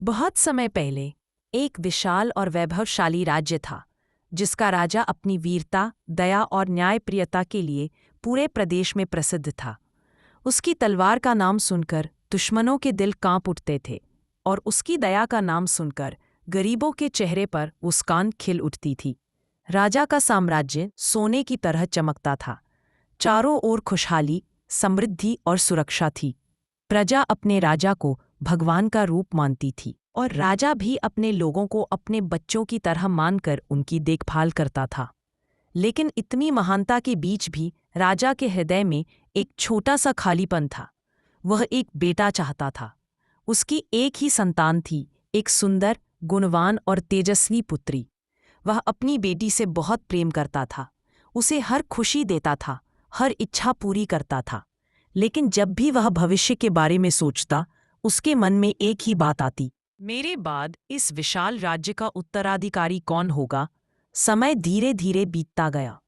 बहुत समय पहले एक विशाल और वैभवशाली राज्य था, जिसका राजा अपनी वीरता, दया और न्यायप्रियता के लिए पूरे प्रदेश में प्रसिद्ध था। उसकी तलवार का नाम सुनकर दुश्मनों के दिल कांप उठते थे, और उसकी दया का नाम सुनकर गरीबों के चेहरे पर मुस्कान खिल उठती थी। राजा का साम्राज्य सोने की तरह चमकता था। चारों ओर खुशहाली, समृद्धि और सुरक्षा थी। प्रजा अपने राजा को भगवान का रूप मानती थी, और राजा भी अपने लोगों को अपने बच्चों की तरह मानकर उनकी देखभाल करता था। लेकिन इतनी महानता के बीच भी राजा के हृदय में एक छोटा सा खालीपन था। वह एक बेटा चाहता था। उसकी एक ही संतान थी, एक सुंदर, गुणवान और तेजस्वी पुत्री। वह अपनी बेटी से बहुत प्रेम करता था, उसे हर खुशी देता था, हर इच्छा पूरी करता था। लेकिन जब भी वह भविष्य के बारे में सोचता, उसके मन में एक ही बात आती, मेरे बाद इस विशाल राज्य का उत्तराधिकारी कौन होगा? समय धीरे धीरे बीतता गया।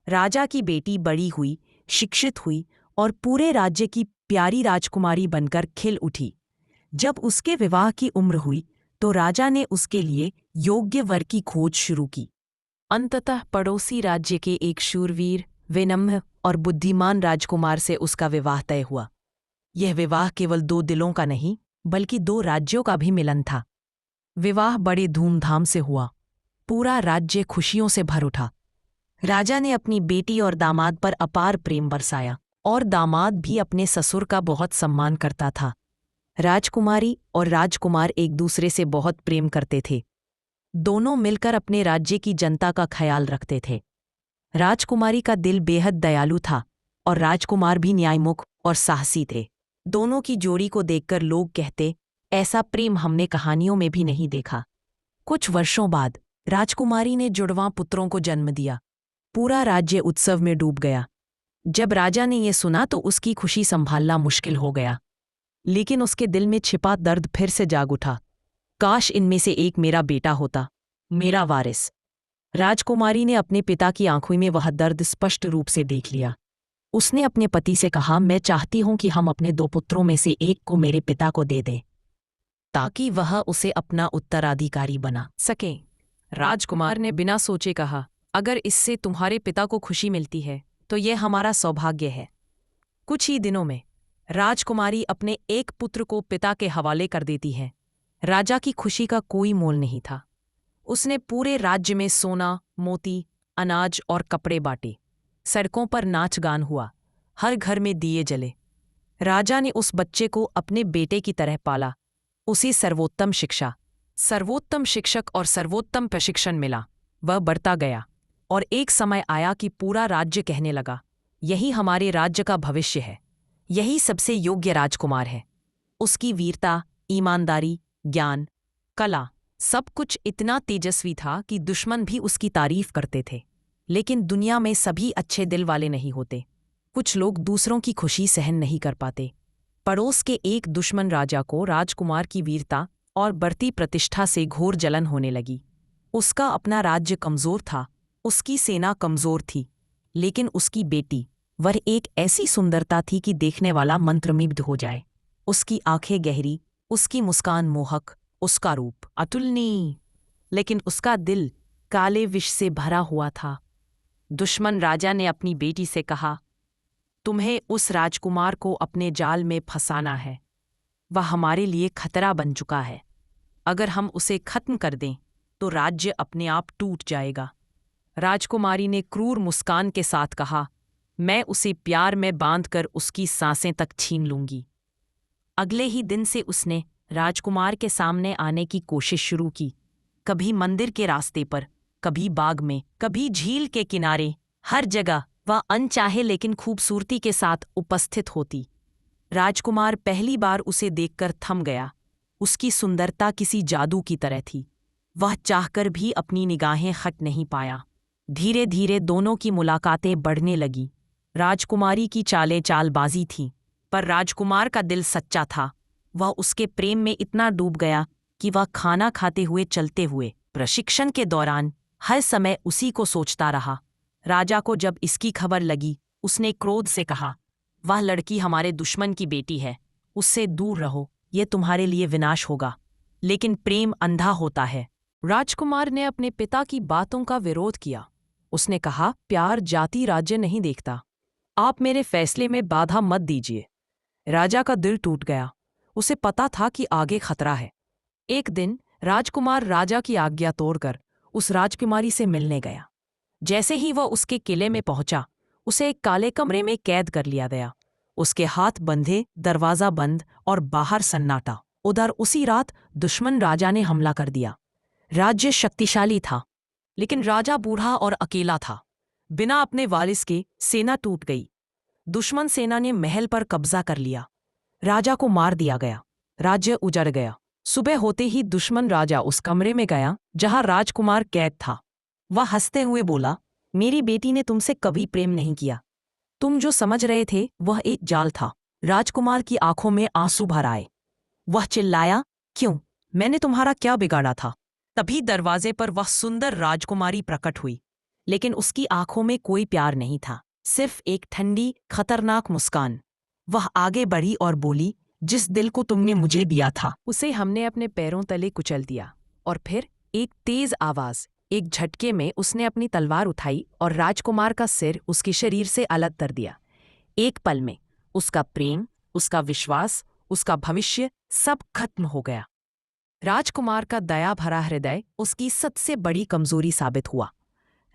राजा की बेटी बड़ी हुई, शिक्षित हुई और पूरे राज्य की प्यारी राजकुमारी बनकर खिल उठी। जब उसके विवाह की उम्र हुई, तो राजा ने उसके लिए योग्य वर की खोज शुरू की। अंततः पड़ोसी राज्य के एक शूरवीर, विनम्र और बुद्धिमान राजकुमार से उसका विवाह तय हुआ। यह विवाह केवल दो दिलों का नहीं, बल्कि दो राज्यों का भी मिलन था। विवाह बड़े धूमधाम से हुआ। पूरा राज्य खुशियों से भर उठा। राजा ने अपनी बेटी और दामाद पर अपार प्रेम बरसाया, और दामाद भी अपने ससुर का बहुत सम्मान करता था। राजकुमारी और राजकुमार एक दूसरे से बहुत प्रेम करते थे। दोनों मिलकर अपने राज्य की जनता का ख्याल रखते थे। राजकुमारी का दिल बेहद दयालु था, और राजकुमार भी न्यायमुख और साहसी थे। दोनों की जोड़ी को देखकर लोग कहते, ऐसा प्रेम हमने कहानियों में भी नहीं देखा। कुछ वर्षों बाद राजकुमारी ने जुड़वां पुत्रों को जन्म दिया। पूरा राज्य उत्सव में डूब गया। जब राजा ने यह सुना तो उसकी खुशी संभालना मुश्किल हो गया। लेकिन उसके दिल में छिपा दर्द फिर से जाग उठा। काश इनमें से एक मेरा बेटा होता, मेरा वारिस। राजकुमारी ने अपने पिता की आंखों में वह दर्द स्पष्ट रूप से देख लिया। उसने अपने पति से कहा, मैं चाहती हूं कि हम अपने दो पुत्रों में से एक को मेरे पिता को दे दें, ताकि वह उसे अपना उत्तराधिकारी बना सके। राजकुमार ने बिना सोचे कहा, अगर इससे तुम्हारे पिता को खुशी मिलती है तो यह हमारा सौभाग्य है। कुछ ही दिनों में राजकुमारी अपने एक पुत्र को पिता के हवाले कर देती है। राजा की खुशी का कोई मोल नहीं था। उसने पूरे राज्य में सोना, मोती, अनाज और कपड़े बांटे। सड़कों पर नाच गान हुआ, हर घर में दिए जले। राजा ने उस बच्चे को अपने बेटे की तरह पाला। उसे सर्वोत्तम शिक्षा, सर्वोत्तम शिक्षक और सर्वोत्तम प्रशिक्षण मिला। वह बढ़ता गया, और एक समय आया कि पूरा राज्य कहने लगा, यही हमारे राज्य का भविष्य है, यही सबसे योग्य राजकुमार है। उसकी वीरता, ईमानदारी, ज्ञान, कला, सब कुछ इतना तेजस्वी था कि दुश्मन भी उसकी तारीफ करते थे। लेकिन दुनिया में सभी अच्छे दिल वाले नहीं होते। कुछ लोग दूसरों की खुशी सहन नहीं कर पाते। पड़ोस के एक दुश्मन राजा को राजकुमार की वीरता और बढ़ती प्रतिष्ठा से घोर जलन होने लगी। उसका अपना राज्य कमजोर था, उसकी सेना कमजोर थी, लेकिन उसकी बेटी, वह एक ऐसी सुंदरता थी कि देखने वाला मंत्रमुग्ध हो जाए। उसकी आंखें गहरी, उसकी मुस्कान मोहक, उसका रूप अतुलनीय, लेकिन उसका दिल काले विष से भरा हुआ था। दुश्मन राजा ने अपनी बेटी से कहा, तुम्हें उस राजकुमार को अपने जाल में फंसाना है। वह हमारे लिए खतरा बन चुका है। अगर हम उसे खत्म कर दें तो राज्य अपने आप टूट जाएगा। राजकुमारी ने क्रूर मुस्कान के साथ कहा, मैं उसे प्यार में बांधकर उसकी सांसें तक छीन लूंगी। अगले ही दिन से उसने राजकुमार के सामने आने की कोशिश शुरू की। कभी मंदिर के रास्ते पर, कभी बाग में, कभी झील के किनारे, हर जगह वह अनचाहे लेकिन खूबसूरती के साथ उपस्थित होती। राजकुमार पहली बार उसे देखकर थम गया। उसकी सुंदरता किसी जादू की तरह थी। वह चाहकर भी अपनी निगाहें हट नहीं पाया। धीरे धीरे दोनों की मुलाकातें बढ़ने लगी। राजकुमारी की चालें चालबाजी थीं, पर राजकुमार का दिल सच्चा था। वह उसके प्रेम में इतना डूब गया कि वह खाना खाते हुए, चलते हुए, प्रशिक्षण के दौरान हर समय उसी को सोचता रहा। राजा को जब इसकी खबर लगी, उसने क्रोध से कहा, वह लड़की हमारे दुश्मन की बेटी है, उससे दूर रहो, ये तुम्हारे लिए विनाश होगा। लेकिन प्रेम अंधा होता है। राजकुमार ने अपने पिता की बातों का विरोध किया। उसने कहा, प्यार जाति राज्य नहीं देखता। आप मेरे फैसले में बाधा मत दीजिए। राजा का दिल टूट गया। उसे पता था कि आगे खतरा है। एक दिन राजकुमार राजा की आज्ञा तोड़कर उस राजकुमारी से मिलने गया। जैसे ही वह उसके किले में पहुंचा, उसे एक काले कमरे में कैद कर लिया गया। उसके हाथ बंधे, दरवाजा बंद और बाहर सन्नाटा। उधर उसी रात दुश्मन राजा ने हमला कर दिया। राज्य शक्तिशाली था, लेकिन राजा बूढ़ा और अकेला था। बिना अपने वारिस के सेना टूट गई। दुश्मन सेना ने महल पर कब्जा कर लिया। राजा को मार दिया गया। राज्य उजड़ गया। सुबह होते ही दुश्मन राजा उस कमरे में गया जहां राजकुमार कैद था। वह हंसते हुए बोला, मेरी बेटी ने तुमसे कभी प्रेम नहीं किया। तुम जो समझ रहे थे वह एक जाल था। राजकुमार की आंखों में आंसू भर आए। वह चिल्लाया, क्यों? मैंने तुम्हारा क्या बिगाड़ा था? तभी दरवाजे पर वह सुंदर राजकुमारी प्रकट हुई, लेकिन उसकी आंखों में कोई प्यार नहीं था, सिर्फ एक ठंडी, खतरनाक मुस्कान। वह आगे बढ़ी और बोली, जिस दिल को तुमने मुझे दिया था उसे हमने अपने पैरों तले कुचल दिया। और फिर एक तेज आवाज, एक झटके में उसने अपनी तलवार उठाई और राजकुमार का सिर उसके शरीर से अलग कर दिया। एक पल में उसका प्रेम, उसका विश्वास, उसका भविष्य सब खत्म हो गया। राजकुमार का दया भरा हृदय उसकी सबसे बड़ी कमजोरी साबित हुआ।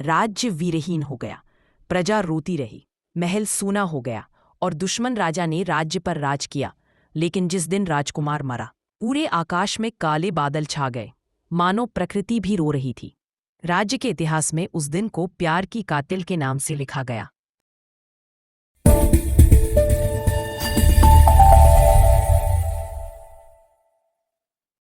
राज्य वीरहीन हो गया, प्रजा रोती रही, महल सूना हो गया और दुश्मन राजा ने राज्य पर राज किया। लेकिन जिस दिन राजकुमार मरा, पूरे आकाश में काले बादल छा गए, मानो प्रकृति भी रो रही थी। राज्य के इतिहास में उस दिन को प्यार की कातिल के नाम से लिखा गया।